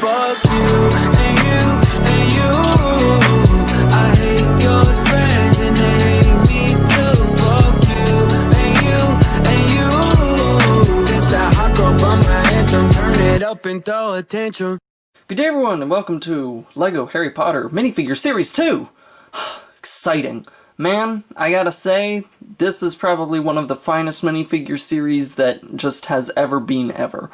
Fuck you and you and you. I hate your friends and they hate me too. Fuck you and you and you. It's that hot girl bummer anthem. Turn it up and throw attention. Good day everyone and welcome to LEGO Harry Potter Minifigure Series 2! Exciting. Man, I gotta say, this is probably one of the finest minifigure series that just has ever been ever.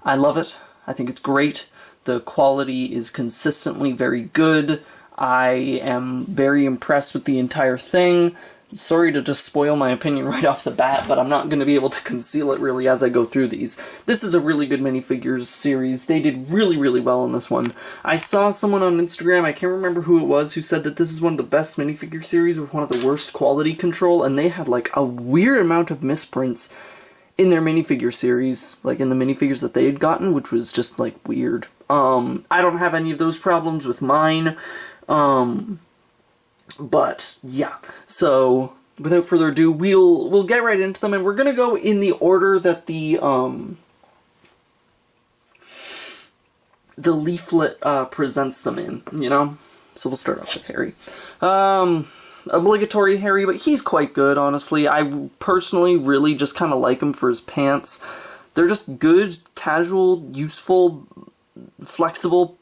I love it. I think it's great. The quality is consistently very good. I am very impressed with the entire thing. Sorry to just spoil my opinion right off the bat, but I'm not going to be able to conceal it really as I go through these. This is a really good minifigures series. They did really, really well in this one. I saw someone on Instagram, I can't remember who it was, who said that this is one of the best minifigure series with one of the worst quality control, and they had like a weird amount of misprints in their minifigure series, like in the minifigures that they had gotten, which was just like weird. I don't have any of those problems with mine. But yeah, so without further ado, we'll get right into them, and we're gonna go in the order that the leaflet presents them in, you know? So we'll start off with Harry. Obligatory Harry, but he's quite good, honestly. I personally really just kind of like him for his pants. They're just good, casual, useful, flexible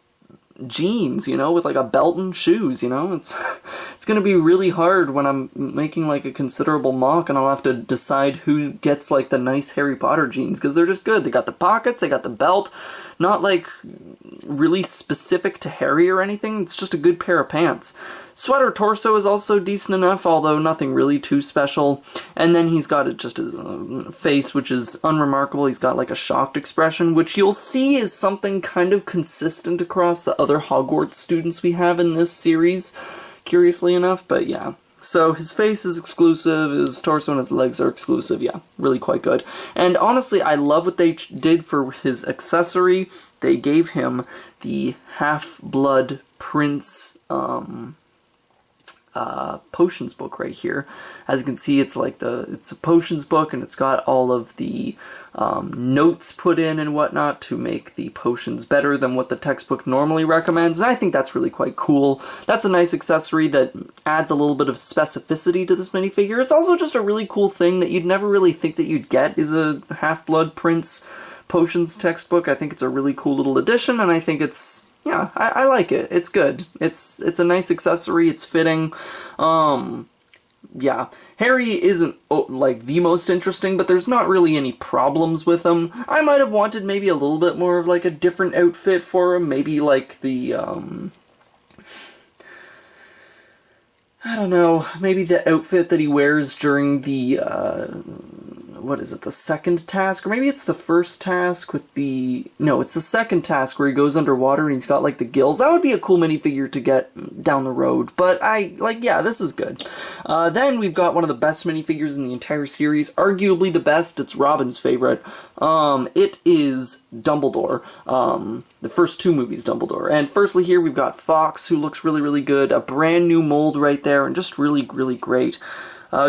jeans, you know, with like a belt and shoes, you know? It's gonna be really hard when I'm making like a considerable mock and I'll have to decide who gets like the nice Harry Potter jeans, because they're just good. They got the pockets, they got the belt, not like really specific to Harry or anything, it's just a good pair of pants. Sweater torso is also decent enough, although nothing really too special. And then he's got just his face, which is unremarkable. He's got like a shocked expression, which you'll see is something kind of consistent across the other Hogwarts students we have in this series, curiously enough, but yeah. So his face is exclusive, his torso and his legs are exclusive, yeah, really quite good. And honestly, I love what they did for his accessory. They gave him the Half-Blood Prince, potions book right here. As you can see, it's like it's a potions book, and it's got all of the notes put in and whatnot to make the potions better than what the textbook normally recommends, and I think that's really quite cool. That's a nice accessory that adds a little bit of specificity to this minifigure. It's also just a really cool thing that you'd never really think that you'd get, is a Half-Blood Prince potions textbook. I think it's a really cool little addition, and I think it's, yeah, I like it. It's good. It's a nice accessory. It's fitting. Yeah. Harry isn't, like, the most interesting, but there's not really any problems with him. I might have wanted maybe a little bit more of, like, a different outfit for him. Maybe, like, the, I don't know, maybe the outfit that he wears during the, what is it, the second task? Or maybe it's the first task with the... No, it's the second task where he goes underwater and he's got, like, the gills. That would be a cool minifigure to get down the road. But yeah, this is good. Then we've got one of the best minifigures in the entire series. Arguably the best. It's Robin's favorite. It is Dumbledore. The first two movies, Dumbledore. And firstly here we've got Fox, who looks really, really good. A brand new mold right there, and just really, really great.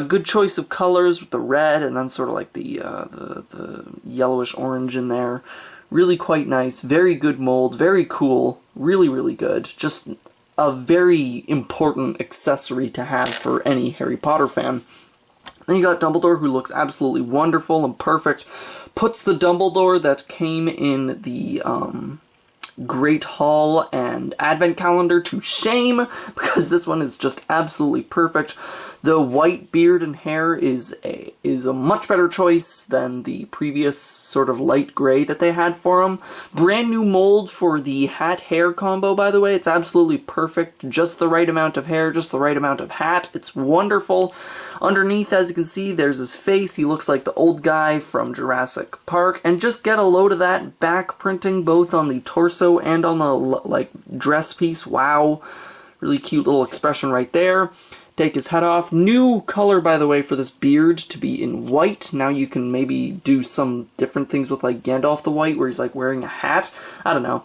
Good choice of colors with the red and then sort of like the yellowish orange in there. Really quite nice. Very good mold. Very cool. Really, really good. Just a very important accessory to have for any Harry Potter fan. Then you got Dumbledore, who looks absolutely wonderful and perfect. Puts the Dumbledore that came in the Great Hall and Advent Calendar to shame, because this one is just absolutely perfect. The white beard and hair is a much better choice than the previous sort of light gray that they had for him. Brand new mold for the hat-hair combo, by the way. It's absolutely perfect. Just the right amount of hair, just the right amount of hat. It's wonderful. Underneath, as you can see, there's his face. He looks like the old guy from Jurassic Park. And just get a load of that back printing both on the torso and on the, like, dress piece. Wow. Really cute little expression right there. Take his head off. New color, by the way, for this beard to be in white. Now you can maybe do some different things with, like, Gandalf the White, where he's, like, wearing a hat. I don't know.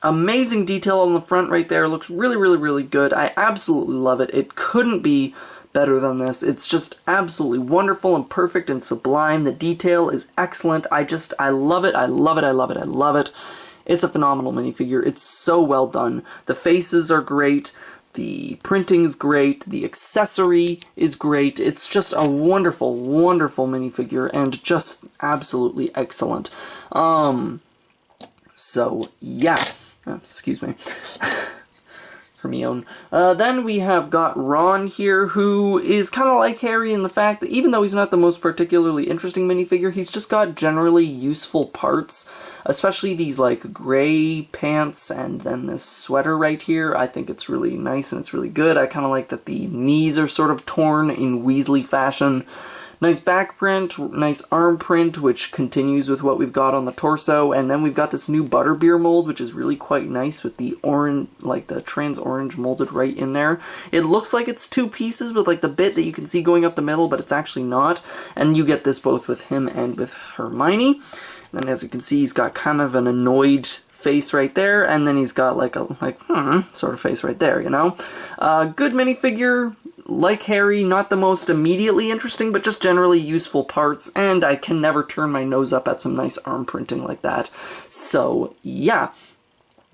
Amazing detail on the front right there. Looks really, really, really good. I absolutely love it. It couldn't be better than this. It's just absolutely wonderful and perfect and sublime. The detail is excellent. I love it. I love it. I love it. I love it. It's a phenomenal minifigure. It's so well done. The faces are great. The printing's great. The accessory is great. It's just a wonderful, wonderful minifigure and just absolutely excellent. So, yeah. Excuse me. Hermione. Then we have got Ron here, who is kind of like Harry in the fact that even though he's not the most particularly interesting minifigure, he's just got generally useful parts, especially these like gray pants and then this sweater right here. I think it's really nice and it's really good. I kind of like that the knees are sort of torn in Weasley fashion. Nice back print, nice arm print, which continues with what we've got on the torso, and then we've got this new butterbeer mold, which is really quite nice with the orange, like the trans orange molded right in there. It looks like it's two pieces with like the bit that you can see going up the middle, but it's actually not, and you get this both with him and with Hermione. And as you can see, he's got kind of an annoyed face right there, and then he's got like a sort of face right there, you know? Good minifigure. Like Harry, not the most immediately interesting, but just generally useful parts, and I can never turn my nose up at some nice arm printing like that. So, yeah.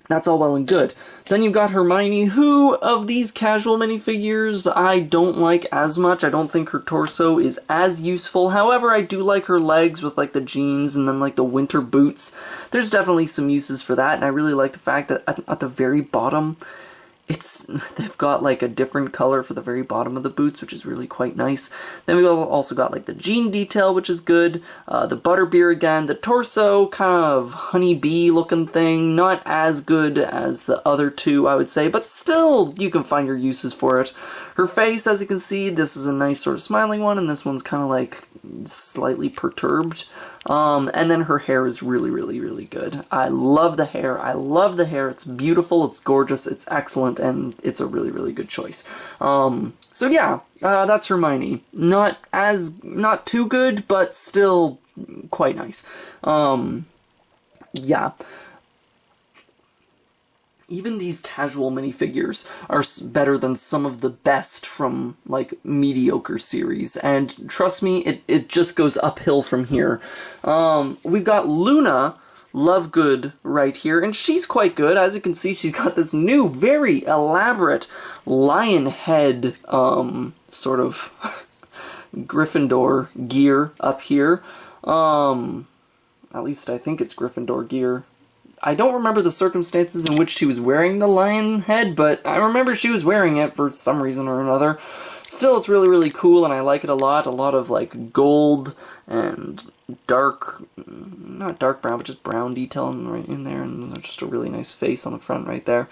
That's all well and good. Then you've got Hermione, who, of these casual minifigures, I don't like as much. I don't think her torso is as useful. However, I do like her legs with, like, the jeans and then, like, the winter boots. There's definitely some uses for that, and I really like the fact that at the very bottom, they've got like a different color for the very bottom of the boots, which is really quite nice. Then we've also got like the jean detail, which is good. The butterbeer again. The torso, kind of honeybee looking thing. Not as good as the other two, I would say, but still, you can find your uses for it. Her face, as you can see, this is a nice sort of smiling one, and this one's kind of like slightly perturbed. And then her hair is really, really, really good. I love the hair. I love the hair. It's beautiful, it's gorgeous, it's excellent, and it's a really, really good choice. So yeah, that's Hermione. Not too good, but still quite nice. Yeah. Even these casual minifigures are better than some of the best from, like, mediocre series. And trust me, it just goes uphill from here. We've got Luna Lovegood right here, and she's quite good. As you can see, she's got this new, very elaborate lion head, sort of Gryffindor gear up here. At least I think it's Gryffindor gear. I don't remember the circumstances in which she was wearing the lion head, but I remember she was wearing it for some reason or another. Still, it's really, really cool, and I like it a lot. A lot of, like, gold and dark, not dark brown, but just brown detail right in there, and just a really nice face on the front right there.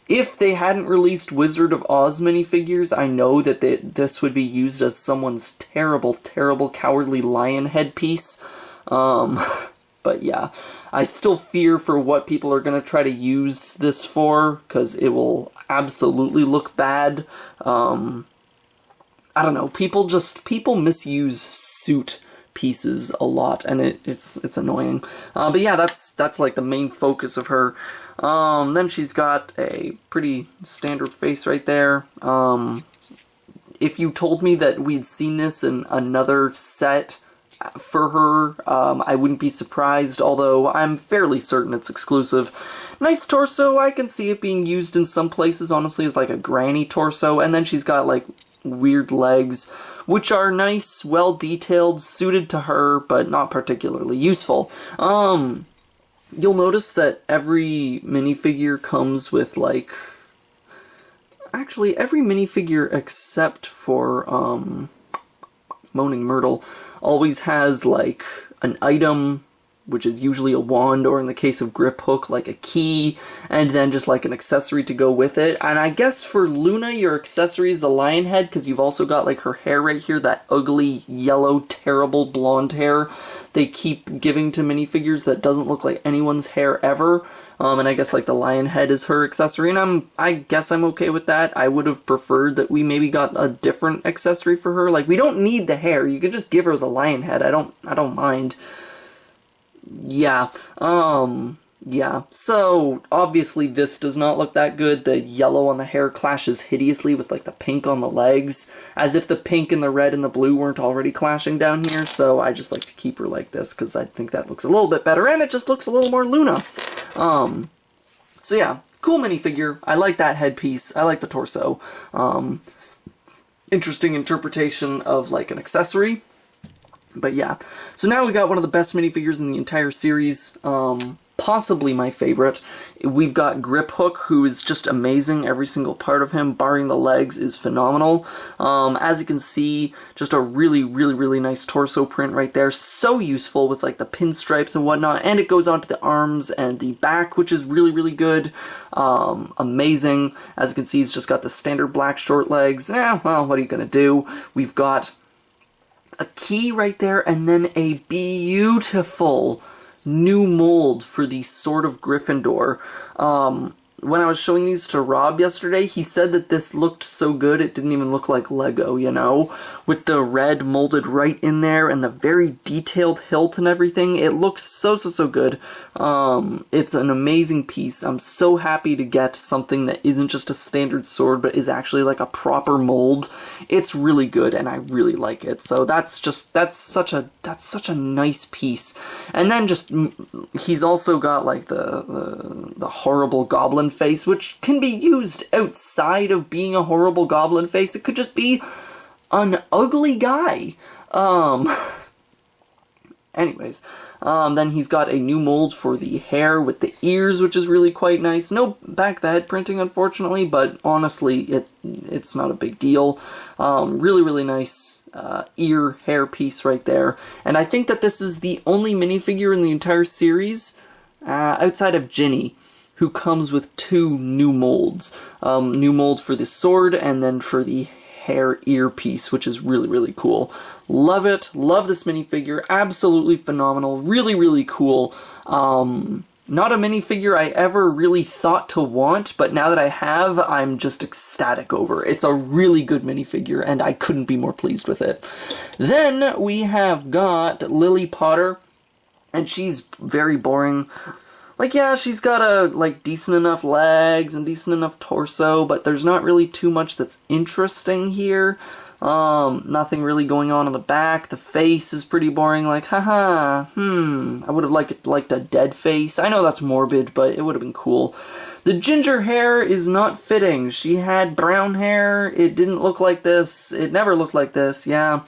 If they hadn't released Wizard of Oz minifigures, I know that this would be used as someone's terrible, terrible, cowardly lion headpiece. But yeah, I still fear for what people are going to try to use this for, because it will absolutely look bad. I don't know, people misuse suit pieces a lot, and it's annoying. But yeah, that's like the main focus of her. Then she's got a pretty standard face right there. If you told me that we'd seen this in another set for her, I wouldn't be surprised, although I'm fairly certain it's exclusive. Nice torso. I can see it being used in some places, honestly, as like a granny torso, and then she's got like weird legs, which are nice, well detailed, suited to her, but not particularly useful. You'll notice that every minifigure comes with like, actually every minifigure except for Moaning Myrtle always has like an item, which is usually a wand, or in the case of Griphook, like a key, and then just like an accessory to go with it. And I guess for Luna, your accessory is the lion head, because you've also got like her hair right here, that ugly, yellow, terrible blonde hair they keep giving to minifigures that doesn't look like anyone's hair ever. And I guess like the lion head is her accessory, and I guess I'm okay with that. I would have preferred that we maybe got a different accessory for her. Like, we don't need the hair, you could just give her the lion head. I don't mind. Yeah, yeah, so obviously this does not look that good. The yellow on the hair clashes hideously with like the pink on the legs, as if the pink and the red and the blue weren't already clashing down here, so I just like to keep her like this because I think that looks a little bit better, and it just looks a little more Luna. So yeah, cool minifigure. I like that headpiece. I like the torso. Interesting interpretation of like an accessory. But yeah, so now we got one of the best minifigures in the entire series, possibly my favorite. We've got Griphook, who is just amazing. Every single part of him, barring the legs, is phenomenal. As you can see, just a really nice torso print right there. So useful with like the pinstripes and whatnot, and it goes onto the arms and the back, which is really good. Amazing. As you can see, he's just got the standard black short legs. Well, what are you gonna do? We've got a key right there, and then a beautiful new mold for the Sword of Gryffindor. When I was showing these to Rob yesterday, he said that this looked so good it didn't even look like Lego, you know? With the red molded right in there and the very detailed hilt and everything, it looks so good. It's an amazing piece. I'm so happy to get something that isn't just a standard sword, but is actually like a proper mold. It's really good, and I really like it. So that's such a nice piece. And then just he's also got like the horrible goblin face, which can be used outside of being a horrible goblin face. It could just be an ugly guy. Anyways, then he's got a new mold for the hair with the ears, which is really quite nice. No back the head printing, unfortunately, but honestly, it's not a big deal. Really nice ear hair piece right there. And I think that this is the only minifigure in the entire series, outside of Ginny, who comes with two new molds. New mold for the sword, and then for the hair earpiece, which is really cool. Love it. Love this minifigure. Absolutely phenomenal. Really cool. Not a minifigure I ever really thought to want, but now that I have, I'm just ecstatic over. It's a really good minifigure, and I couldn't be more pleased with it. Then we have got Lily Potter, and she's very boring. Like, yeah, she's got decent enough legs and decent enough torso, but there's not really too much that's interesting here. Nothing really going on the back. The face is pretty boring, like, I would have liked a dead face. I know that's morbid, but it would have been cool. The ginger hair is not fitting. She had brown hair. It didn't look like this. It never looked like this, yeah.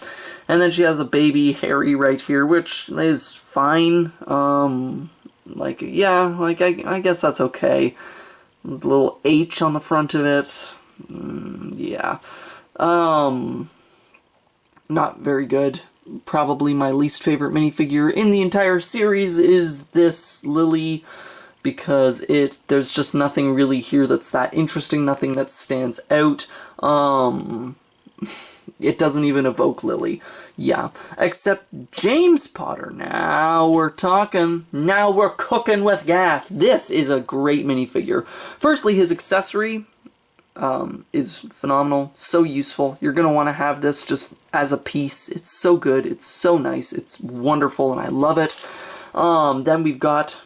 And then she has a baby Harry right here, which is fine. I guess that's okay. Little H on the front of it. Yeah. Not very good. Probably my least favorite minifigure in the entire series is this Lily, because there's just nothing really here that's that interesting, nothing that stands out. It doesn't even evoke Lily. Yeah, except James Potter. Now we're talking. Now we're cooking with gas. This is a great minifigure. Firstly, his accessory is phenomenal. So useful. You're going to want to have this just as a piece. It's so good. It's so nice. It's wonderful, and I love it. Then we've got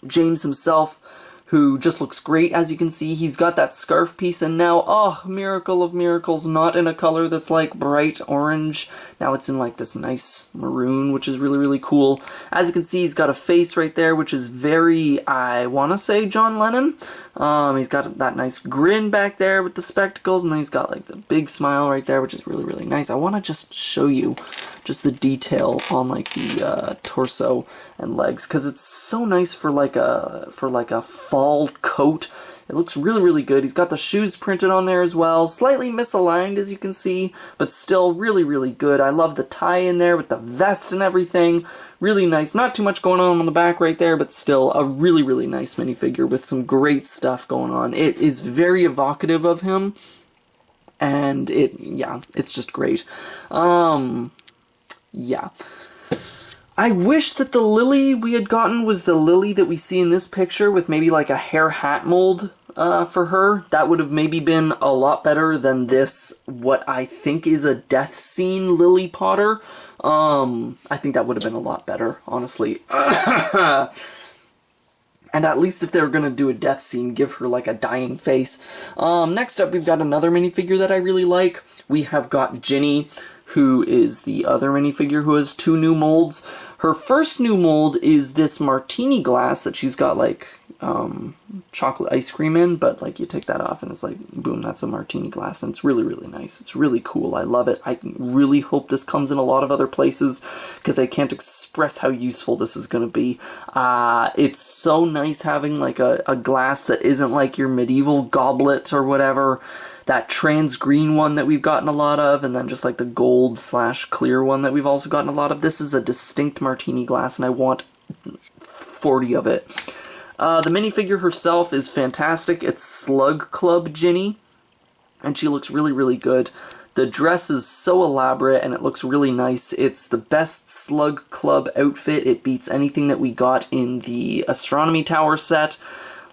James himself, who just looks great. As you can see, he's got that scarf piece, and now, oh, miracle of miracles, not in a color that's like bright orange. Now it's in like this nice maroon, which is really cool. As you can see, he's got a face right there, which is very, I want to say, John Lennon. He's got that nice grin back there with the spectacles, and then he's got like the big smile right there, which is really nice. I want to just show you just the detail on like the torso and legs, because it's so nice for like a fall coat. It looks really good. He's got the shoes printed on there as well. Slightly misaligned, as you can see, but still really good. I love the tie in there with the vest and everything. Really nice. Not too much going on the back right there, but still a really nice minifigure with some great stuff going on. It is very evocative of him, and it's just great. Yeah. I wish that the Lily we had gotten was the Lily that we see in this picture, with maybe like a hair hat mold for her. That would have maybe been a lot better than this, what I think is a death scene Lily Potter. I think that would have been a lot better, honestly. And at least if they were going to do a death scene, give her like a dying face. Next up, we've got another minifigure that I really like. We have got Ginny, who is the other minifigure who has 2 new molds. Her first new mold is this martini glass that she's got like chocolate ice cream in, but like you take that off and it's like, boom, that's a martini glass, and it's really, really nice. It's really cool. I love it. I really hope this comes in a lot of other places because I can't express how useful this is going to be. It's so nice having like a glass that isn't like your medieval goblet or whatever, that trans green one that we've gotten a lot of, and then just like the gold / clear one that we've also gotten a lot of. This is a distinct martini glass, and I want 40 of it. The minifigure herself is fantastic. It's Slug Club Ginny, and she looks really, really good. The dress is so elaborate, and it looks really nice. It's the best Slug Club outfit. It beats anything that we got in the Astronomy Tower set.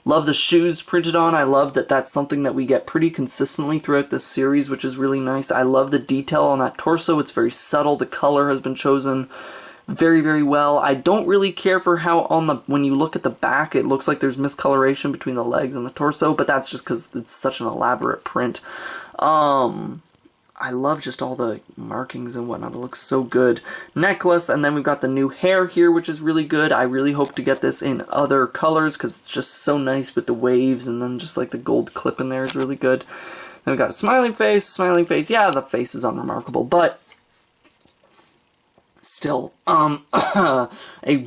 Love the shoes printed on. I love that that's something that we get pretty consistently throughout this series, which is really nice. I love the detail on that torso. It's very subtle. The color has been chosen very, very well. I don't really care for how when you look at the back, it looks like there's miscoloration between the legs and the torso, but that's just because it's such an elaborate print. I love just all the markings and whatnot. It looks so good. Necklace, and then we've got the new hair here, which is really good. I really hope to get this in other colors because it's just so nice with the waves, and then just like the gold clip in there is really good. Then we've got a smiling face. Smiling face, yeah, the face is unremarkable, but still, a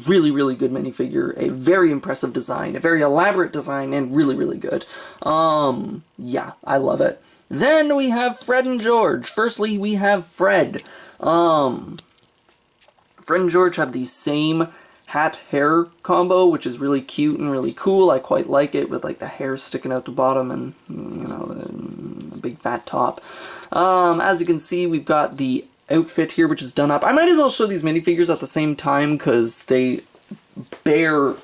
really, really good minifigure, a very impressive design, a very elaborate design, and really, really good. Yeah, I love it. Then we have Fred and George. Firstly, we have Fred. Fred and George have the same hat-hair combo, which is really cute and really cool. I quite like it, with like the hair sticking out the bottom and, you know, the big fat top. As you can see, we've got the outfit here, which is done up. I might as well show these minifigures at the same time because they bear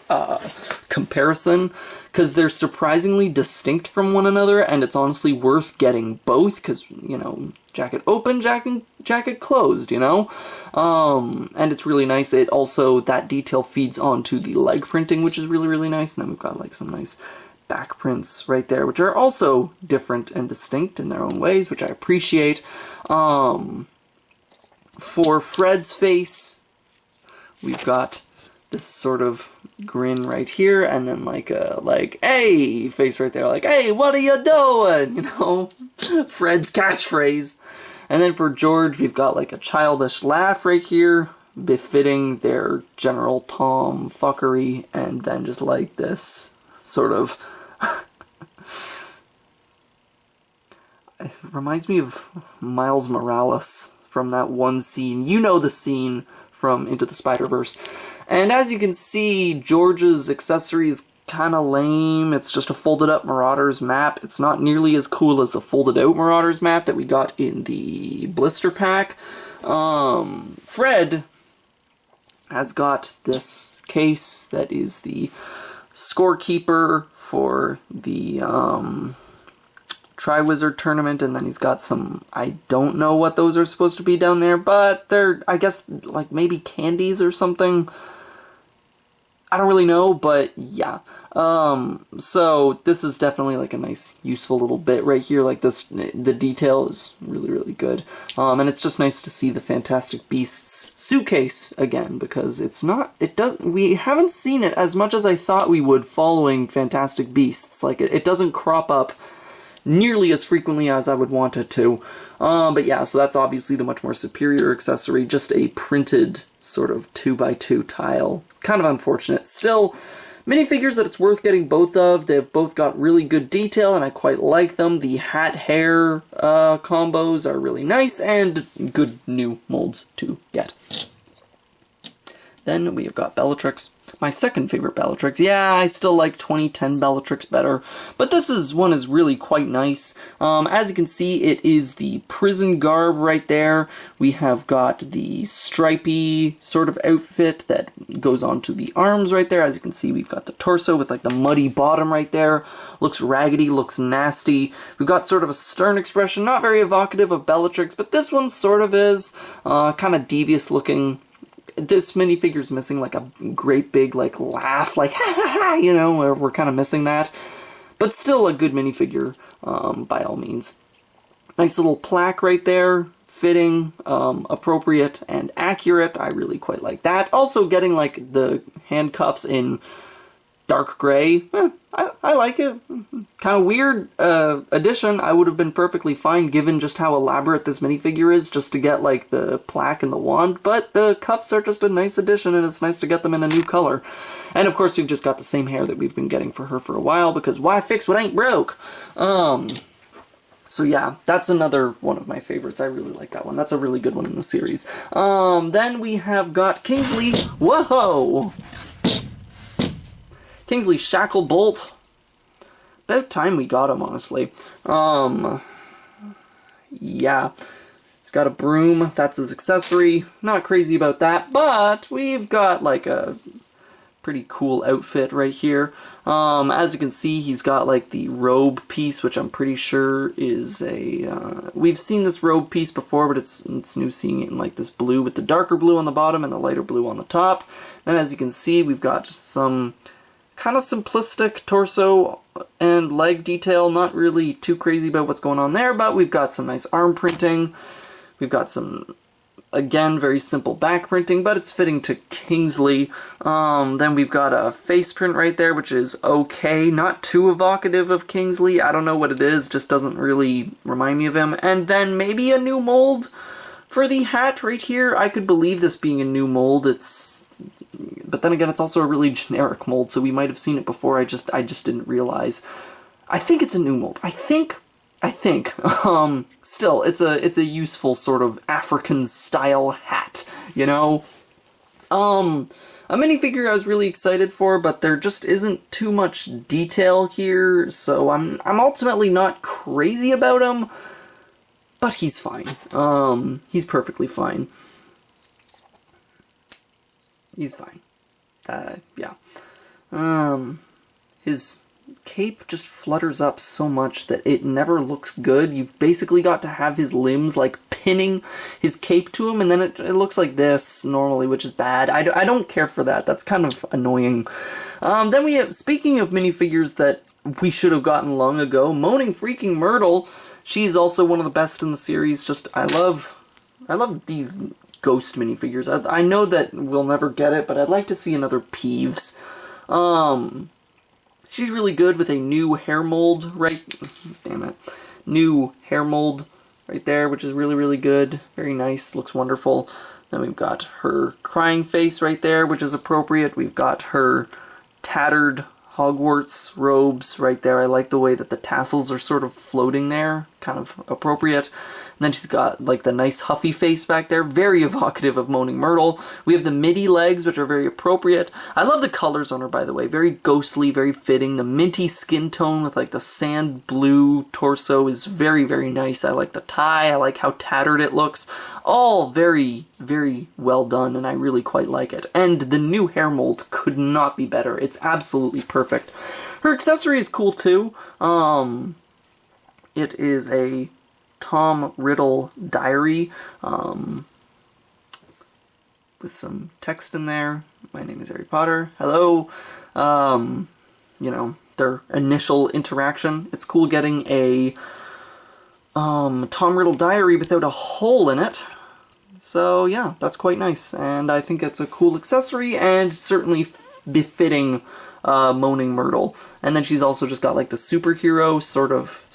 comparison, because they're surprisingly distinct from one another, and it's honestly worth getting both because, you know, jacket open, jacket closed, you know? And it's really nice. It also, that detail feeds onto the leg printing, which is really, really nice. And then we've got like some nice back prints right there, which are also different and distinct in their own ways, which I appreciate. For Fred's face, we've got this sort of grin right here, and then like a hey face right there, like, hey, what are you doing? You know, Fred's catchphrase. And then for George, we've got like a childish laugh right here, befitting their general Tom fuckery, and then just like this sort of it reminds me of Miles Morales from that one scene. You know the scene from Into the Spider-Verse. And as you can see, George's accessory is kind of lame. It's just a folded up Marauders map. It's not nearly as cool as the folded out Marauders map that we got in the blister pack. Fred has got this case that is the scorekeeper for the Triwizard tournament, and then he's got some, I don't know what those are supposed to be down there, but they're, I guess, like maybe candies or something. I don't really know, but yeah. So this is definitely like a nice, useful little bit right here. Like this, the detail is really, really good. And it's just nice to see the Fantastic Beasts suitcase again, because we haven't seen it as much as I thought we would following Fantastic Beasts. Like it doesn't crop up nearly as frequently as I would want it to. But yeah, so that's obviously the much more superior accessory, just a printed sort of 2x2 tile. Kind of unfortunate. Still, minifigures that it's worth getting both of. They've both got really good detail, and I quite like them. The hat-hair combos are really nice, and good new molds to get. Then we have got Bellatrix. My second favorite Bellatrix. Yeah, I still like 2010 Bellatrix better, but this one is really quite nice. As you can see, it is the prison garb right there. We have got the stripy sort of outfit that goes onto the arms right there. As you can see, we've got the torso with like the muddy bottom right there. Looks raggedy, looks nasty. We've got sort of a stern expression, not very evocative of Bellatrix, but this one sort of is. Kind of devious looking. This minifigure's missing like a great big like laugh, like ha ha ha, you know, we're kind of missing that. But still a good minifigure, by all means. Nice little plaque right there fitting, appropriate, and accurate. I really quite like that. Also getting like the handcuffs in dark gray, I like it. Kind of weird addition. I would have been perfectly fine given just how elaborate this minifigure is, just to get like the plaque and the wand, but the cuffs are just a nice addition, and it's nice to get them in a new color. And of course we've just got the same hair that we've been getting for her for a while, because why fix what ain't broke? So yeah, that's another one of my favorites. I really like that one. That's a really good one in the series. Then we have got Kingsley. Whoa! Kingsley Shacklebolt. About time we got him, honestly. Yeah. He's got a broom. That's his accessory. Not crazy about that, but we've got like a pretty cool outfit right here. As you can see, he's got like the robe piece, which I'm pretty sure is a... we've seen this robe piece before, but it's new seeing it in like this blue with the darker blue on the bottom and the lighter blue on the top. Then as you can see, we've got some kind of simplistic torso and leg detail. Not really too crazy about what's going on there, but we've got some nice arm printing. We've got some, again, very simple back printing, but it's fitting to Kingsley. Then we've got a face print right there, which is okay. Not too evocative of Kingsley. I don't know what it is, just doesn't really remind me of him. And then maybe a new mold for the hat right here. I could believe this being a new mold. But then again, it's also a really generic mold, so we might have seen it before. I just didn't realize. I think it's a new mold. I think. Still, it's a useful sort of African style hat, you know. A minifigure I was really excited for, but there just isn't too much detail here, so I'm ultimately not crazy about him. But he's fine. He's perfectly fine. He's fine. Yeah. His cape just flutters up so much that it never looks good. You've basically got to have his limbs like pinning his cape to him, and then it looks like this normally, which is bad. I don't care for that. That's kind of annoying. Then we have, speaking of minifigures that we should have gotten long ago, Moaning freaking Myrtle. She's also one of the best in the series. Just, I love these ghost minifigures. I know that we'll never get it, but I'd like to see another Peeves. She's really good with a new hair mold, new hair mold right there, which is really, really good. Very nice, looks wonderful. Then we've got her crying face right there, which is appropriate. We've got her tattered Hogwarts robes right there. I like the way that the tassels are sort of floating there, kind of appropriate. And then she's got like the nice huffy face back there, very evocative of Moaning Myrtle. We have the midi legs, which are very appropriate. I love the colors on her, by the way. Very ghostly, very fitting. The minty skin tone with like the sand blue torso is very, very nice. I like the tie. I like how tattered it looks. All very, very well done, and I really quite like it. And the new hair mold could not be better. It's absolutely perfect. Her accessory is cool too. It is a Tom Riddle diary with some text in there. My name is Harry Potter. Hello. You know, their initial interaction. It's cool getting a Tom Riddle diary without a hole in it. So yeah, that's quite nice, and I think it's a cool accessory and certainly befitting Moaning Myrtle. And then she's also just got like the superhero sort of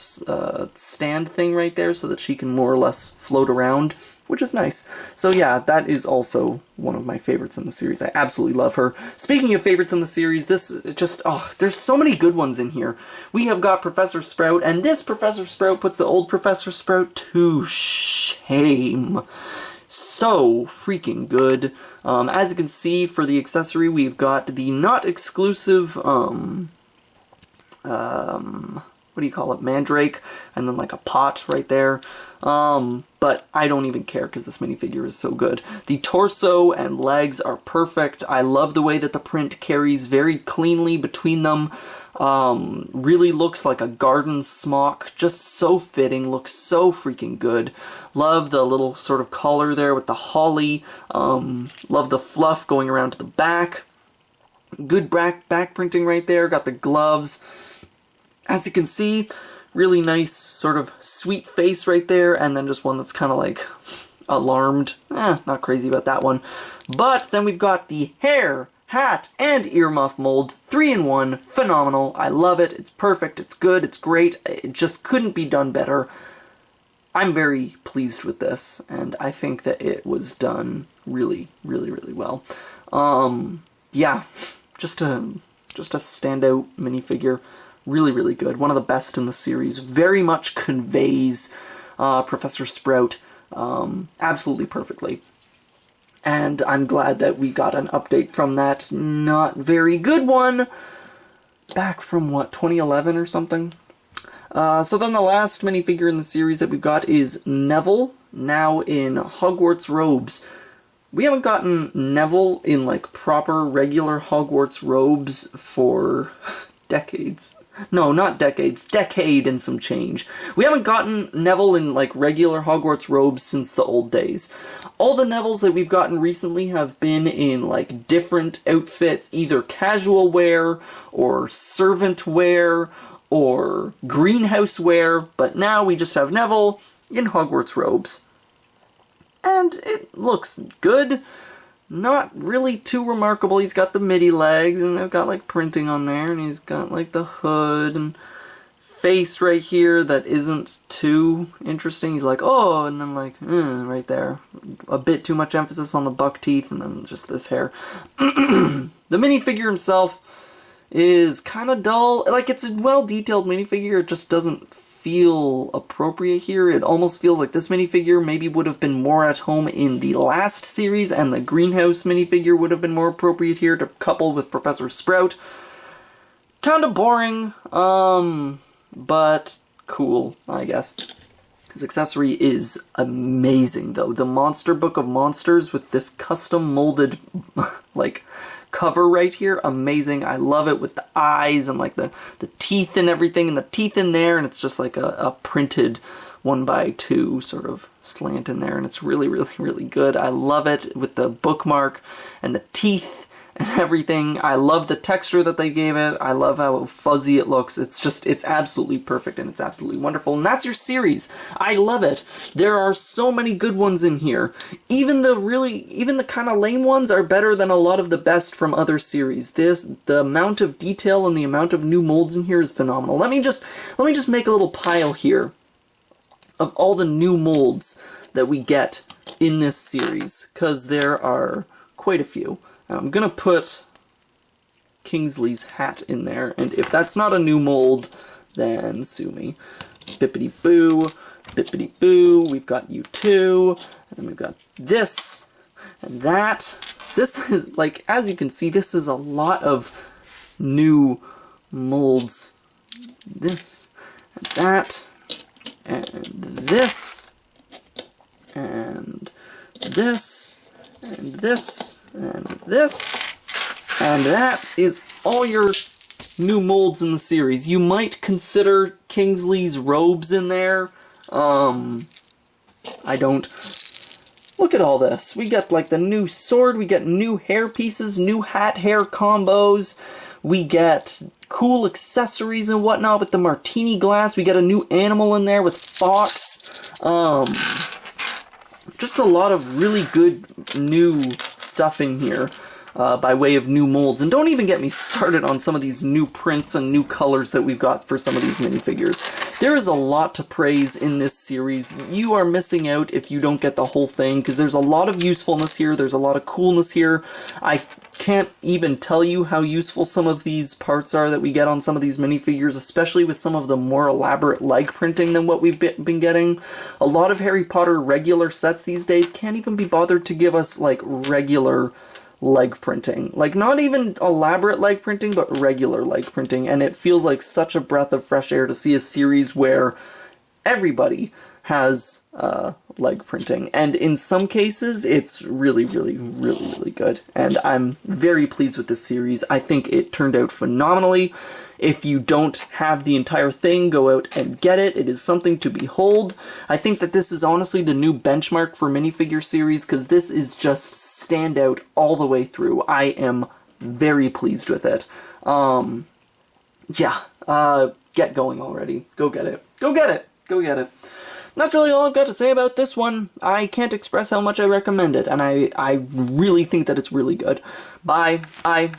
stand thing right there so that she can more or less float around, which is nice. So yeah, that is also one of my favorites in the series. I absolutely love her. Speaking of favorites in the series, this just, there's so many good ones in here. We have got Professor Sprout, and this Professor Sprout puts the old Professor Sprout to shame. So freaking good. As you can see, for the accessory, we've got the not exclusive, what do you call it, mandrake, and then like a pot right there. But I don't even care because this minifigure is so good. The torso and legs are perfect. I love the way that the print carries very cleanly between them. Really looks like a garden smock, just so fitting, looks so freaking good. Love the little sort of collar there with the holly. Love the fluff going around to the back. Good back printing right there, got the gloves. As you can see, Really nice sort of sweet face right there, and then just one that's kind of like alarmed. Not crazy about that one. But then we've got the hair, hat, and earmuff mold. 3-in-1. Phenomenal. I love it. It's perfect. It's good. It's great. It just couldn't be done better. I'm very pleased with this, and I think that it was done really, really, really well. Yeah, just a standout minifigure. Really, really good. One of the best in the series. Very much conveys Professor Sprout absolutely perfectly. And I'm glad that we got an update from that not very good one back from, what, 2011 or something? So then the last minifigure in the series that we've got is Neville, now in Hogwarts robes. We haven't gotten Neville in, like, proper, regular Hogwarts robes for decades. No, not decades. Decade and some change. We haven't gotten Neville in, like, regular Hogwarts robes since the old days. All the Nevilles that we've gotten recently have been in, like, different outfits, either casual wear, or servant wear, or greenhouse wear, but now we just have Neville in Hogwarts robes. And it looks good. Not really too remarkable. He's got the midi legs, and they've got, like, printing on there, and he's got, like, the hood, and face right here that isn't too interesting. He's like, oh, and then, like, right there. A bit too much emphasis on the buck teeth, and then just this hair. The minifigure himself is kind of dull. Like, it's a well-detailed minifigure, it just doesn't feel appropriate here. It almost feels like this minifigure maybe would have been more at home in the last series, and the greenhouse minifigure would have been more appropriate here to couple with Professor Sprout. Kinda boring, but cool, I guess. His accessory is amazing, though. The Monster Book of Monsters with this custom molded, like, cover right here, amazing. I love it with the eyes and like the teeth and everything, and the teeth in there, and it's just like a printed 1x2 sort of slant in there, and it's really, really, really good. I love it with the bookmark and the teeth and everything. I love the texture that they gave it. I love how fuzzy it looks. It's absolutely perfect, and it's absolutely wonderful. And that's your series. I love it. There are so many good ones in here. Even the kind of lame ones are better than a lot of the best from other series. The amount of detail and the amount of new molds in here is phenomenal. Let me just make a little pile here of all the new molds that we get in this series, because there are quite a few. I'm gonna put Kingsley's hat in there, and if that's not a new mold, then sue me. Bippity boo, bippity boo, we've got you too, and then we've got this, and that. This is, like, as you can see, this is a lot of new molds. This, and that, and this, and this, and this, and this, and that is all your new molds in the series. You might consider Kingsley's robes in there. I don't. Look at all this. We got like the new sword, we get new hair pieces, new hair combos, we get cool accessories and whatnot with the martini glass, we get a new animal in there with Fox. Just a lot of really good new stuff in here by way of new molds. And don't even get me started on some of these new prints and new colors that we've got for some of these minifigures. There is a lot to praise in this series. You are missing out if you don't get the whole thing, because there's a lot of usefulness here, there's a lot of coolness here. I can't even tell you how useful some of these parts are that we get on some of these minifigures, especially with some of the more elaborate leg printing than what we've been getting. A lot of Harry Potter regular sets these days can't even be bothered to give us, like, regular leg printing. Like, not even elaborate leg printing, but regular leg printing, and it feels like such a breath of fresh air to see a series where everybody has leg printing, and in some cases it's really, really, really, really good, and I'm very pleased with this series. I think it turned out phenomenally. If you don't have the entire thing, go out and get it. It is something to behold. I think that this is honestly the new benchmark for minifigure series, because this is just standout all the way through. I am very pleased with it. Yeah, get going already. Go get it. Go get it. Go get it. And that's really all I've got to say about this one. I can't express how much I recommend it, and I really think that it's really good. Bye. Bye.